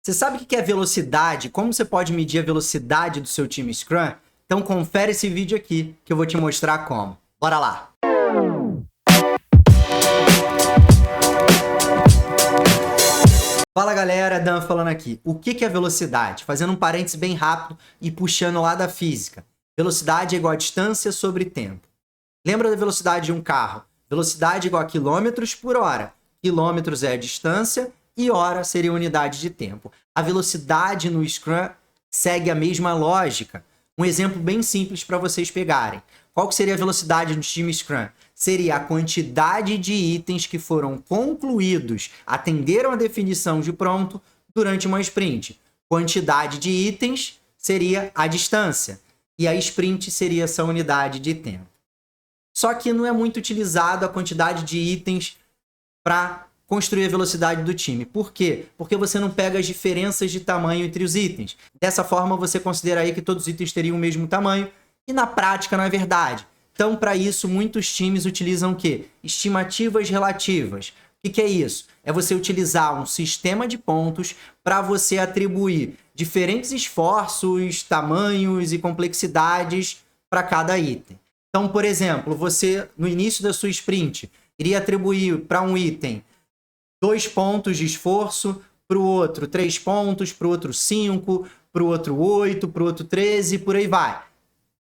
Você sabe o que é velocidade? Como você pode medir a velocidade do seu time Scrum? Então confere esse vídeo aqui que eu vou te mostrar como. Bora lá! Fala galera, Dan falando aqui. O que é velocidade? Fazendo um parênteses bem rápido e puxando lá da física. Velocidade é igual a distância sobre tempo. Lembra da velocidade de um carro? Velocidade é igual a quilômetros por hora. Quilômetros é a distância e hora seria a unidade de tempo. A velocidade no Scrum segue a mesma lógica. Um exemplo bem simples para vocês pegarem. Qual que seria a velocidade no time Scrum? Seria a quantidade de itens que foram concluídos, atenderam a definição de pronto durante uma sprint. Quantidade de itens seria a distância. E a sprint seria essa unidade de tempo. Só que não é muito utilizado a quantidade de itens para construir a velocidade do time. Por quê? Porque você não pega as diferenças de tamanho entre os itens. Dessa forma, você considera aí que todos os itens teriam o mesmo tamanho, e na prática não é verdade. Então, para isso, muitos times utilizam o quê? Estimativas relativas. O que é isso? É você utilizar um sistema de pontos para você atribuir diferentes esforços, tamanhos e complexidades para cada item. Então, por exemplo, você, no início da sua sprint, iria atribuir para um item 2 pontos de esforço, para o outro 3 pontos, para o outro 5, para o outro 8, para o outro 13, por aí vai.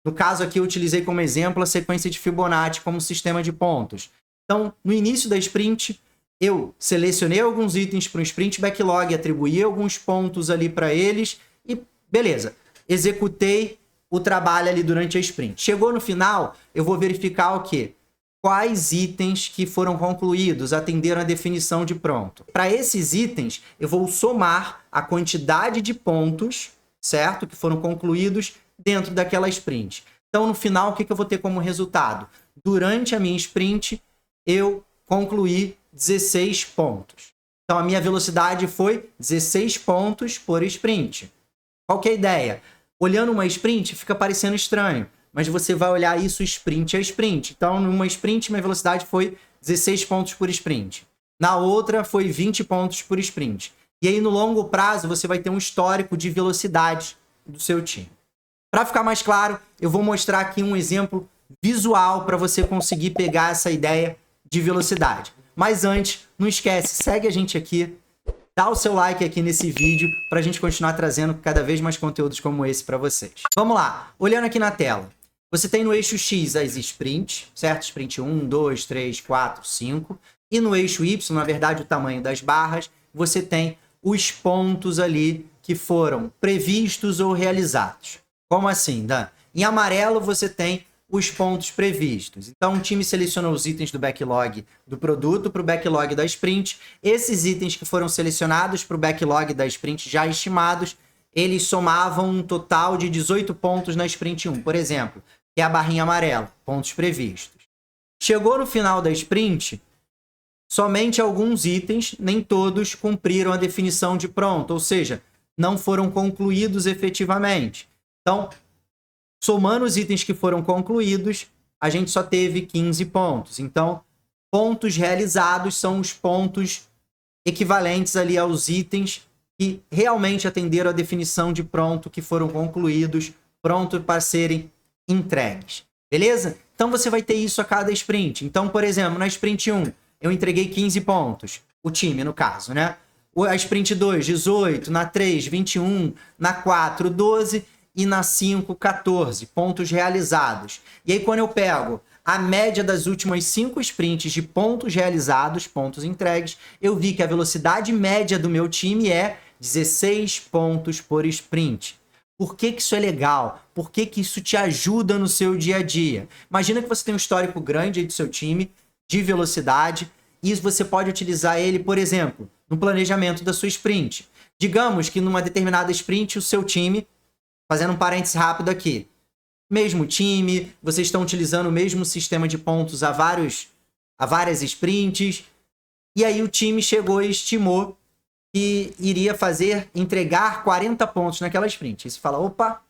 No caso aqui eu utilizei como exemplo a sequência de Fibonacci como sistema de pontos. Então, no início da sprint, eu selecionei alguns itens para um sprint backlog, atribuí alguns pontos ali para eles e beleza, executei o trabalho ali durante a sprint. Chegou no final, eu vou verificar o quê? Quais itens que foram concluídos, atenderam a definição de pronto. Para esses itens, eu vou somar a quantidade de pontos, certo? Que foram concluídos dentro daquela sprint. Então, no final, o que eu vou ter como resultado? Durante a minha sprint, eu concluí 16 pontos. Então, a minha velocidade foi 16 pontos por sprint. Qual que é a ideia? Olhando uma sprint, fica parecendo estranho. Mas você vai olhar isso sprint a sprint. Então, numa sprint, minha velocidade foi 16 pontos por sprint. Na outra, foi 20 pontos por sprint. E aí, no longo prazo, você vai ter um histórico de velocidade do seu time. Para ficar mais claro, eu vou mostrar aqui um exemplo visual para você conseguir pegar essa ideia de velocidade. Mas antes, não esquece, segue a gente aqui, dá o seu like aqui nesse vídeo para a gente continuar trazendo cada vez mais conteúdos como esse para vocês. Vamos lá, olhando aqui na tela. Você tem no eixo X as sprints, certo? Sprint 1, 2, 3, 4, 5. E no eixo Y, na verdade, o tamanho das barras, você tem os pontos ali que foram previstos ou realizados. Como assim, Dan? Em amarelo, você tem os pontos previstos. Então, o time selecionou os itens do backlog do produto para o backlog da sprint. Esses itens que foram selecionados para o backlog da sprint já estimados, eles somavam um total de 18 pontos na sprint 1, por exemplo, que é a barrinha amarela, pontos previstos. Chegou no final da sprint, somente alguns itens, nem todos, cumpriram a definição de pronto, ou seja, não foram concluídos efetivamente. Então, somando os itens que foram concluídos, a gente só teve 15 pontos. Então, pontos realizados são os pontos equivalentes ali aos itens que realmente atenderam a definição de pronto, que foram concluídos, pronto para serem entregues. Beleza? Então, você vai ter isso a cada sprint. Então, por exemplo, na sprint 1, eu entreguei 15 pontos. O time, no caso, né? A sprint 2, 18. Na 3, 21. Na 4, 12. E na 5, 14 pontos realizados. E aí, quando eu pego a média das últimas 5 sprints de pontos realizados, pontos entregues, eu vi que a velocidade média do meu time é 16 pontos por sprint. Por que isso é legal? Por que isso te ajuda no seu dia a dia? Imagina que você tem um histórico grande aí do seu time de velocidade e você pode utilizar ele, por exemplo, no planejamento da sua sprint. Digamos que numa determinada sprint o seu time, fazendo um parênteses rápido aqui, mesmo time, vocês estão utilizando o mesmo sistema de pontos há várias sprints, e aí o time chegou e estimou que iria entregar 40 pontos naquela sprint. E você fala, opa,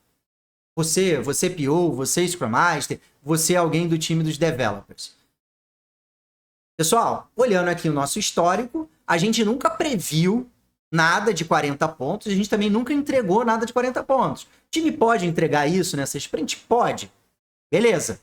você PO, você Scrum Master, você é alguém do time dos developers. Pessoal, olhando aqui o nosso histórico, a gente nunca previu nada de 40 pontos, a gente também nunca entregou nada de 40 pontos. O time pode entregar isso nessa sprint? Pode. Beleza.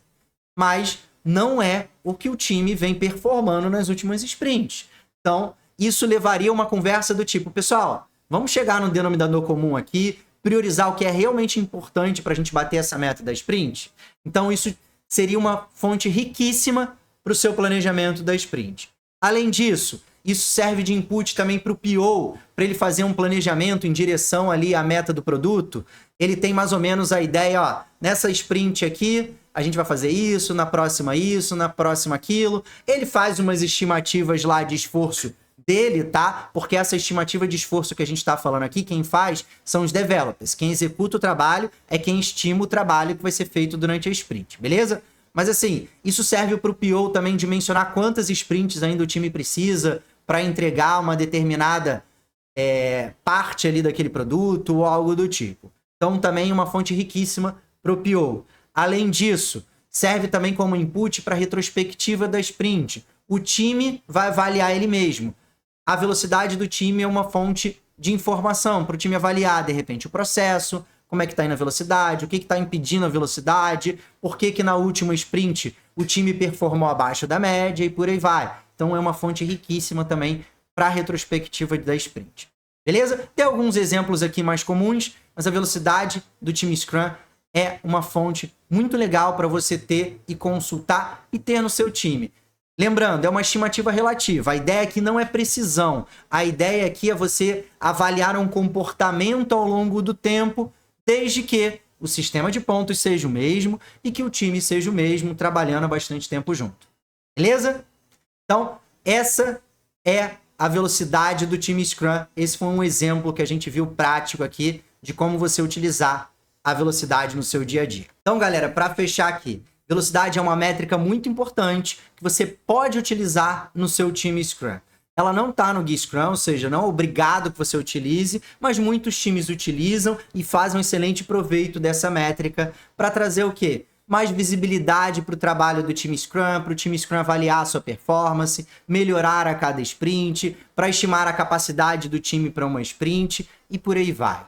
Mas não é o que o time vem performando nas últimas sprints. Então, isso levaria a uma conversa do tipo, pessoal, vamos chegar no denominador comum aqui, priorizar o que é realmente importante para a gente bater essa meta da sprint. Então, isso seria uma fonte riquíssima para o seu planejamento da sprint. Além disso, isso serve de input também para o PO, para ele fazer um planejamento em direção ali à meta do produto. Ele tem mais ou menos a ideia, ó, nessa sprint aqui, a gente vai fazer isso, na próxima aquilo. Ele faz umas estimativas lá de esforço dele, tá? Porque essa estimativa de esforço que a gente está falando aqui, quem faz são os developers. Quem executa o trabalho é quem estima o trabalho que vai ser feito durante a sprint, beleza? Mas assim, isso serve para o PO também de mencionar quantas sprints ainda o time precisa para entregar uma determinada parte ali daquele produto ou algo do tipo. Então também uma fonte riquíssima para o PO. Além disso, serve também como input para a retrospectiva da sprint. O time vai avaliar ele mesmo. A velocidade do time é uma fonte de informação para o time avaliar, de repente, o processo, como é que está indo a velocidade, o que está impedindo a velocidade, por que na última sprint o time performou abaixo da média e por aí vai. Então é uma fonte riquíssima também para a retrospectiva da sprint. Beleza? Tem alguns exemplos aqui mais comuns, mas a velocidade do time Scrum é uma fonte muito legal para você ter e consultar e ter no seu time. Lembrando, é uma estimativa relativa. A ideia aqui não é precisão. A ideia aqui é você avaliar um comportamento ao longo do tempo, desde que o sistema de pontos seja o mesmo e que o time seja o mesmo, trabalhando há bastante tempo junto. Beleza? Então, essa é a velocidade do time Scrum. Esse foi um exemplo que a gente viu prático aqui de como você utilizar a velocidade no seu dia a dia. Então, galera, para fechar aqui, velocidade é uma métrica muito importante que você pode utilizar no seu time Scrum. Ela não está no Git Scrum, ou seja, não é obrigado que você utilize, mas muitos times utilizam e fazem um excelente proveito dessa métrica para trazer o quê? Mais visibilidade para o trabalho do time Scrum, para o time Scrum avaliar a sua performance, melhorar a cada sprint, para estimar a capacidade do time para uma sprint e por aí vai.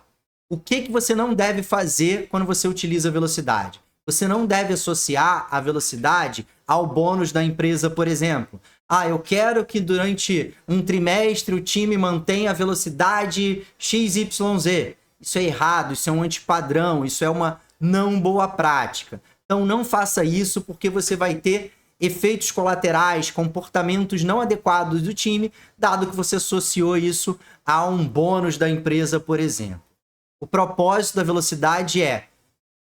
O que você não deve fazer quando você utiliza velocidade? Você não deve associar a velocidade ao bônus da empresa, por exemplo. Ah, eu quero que durante um trimestre o time mantenha a velocidade XYZ. Isso é errado, isso é um antipadrão, isso é uma não boa prática. Então não faça isso porque você vai ter efeitos colaterais, comportamentos não adequados do time, dado que você associou isso a um bônus da empresa, por exemplo. O propósito da velocidade é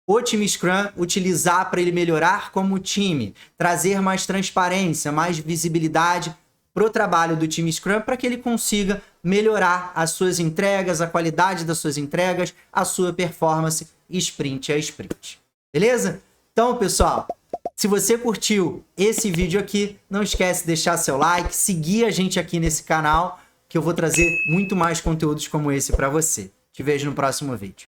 o time Scrum utilizar para ele melhorar como time, trazer mais transparência, mais visibilidade para o trabalho do time Scrum para que ele consiga melhorar as suas entregas, a qualidade das suas entregas, a sua performance sprint a sprint. Beleza? Então, pessoal, se você curtiu esse vídeo aqui, não esquece de deixar seu like, seguir a gente aqui nesse canal, que eu vou trazer muito mais conteúdos como esse para você. Te vejo no próximo vídeo.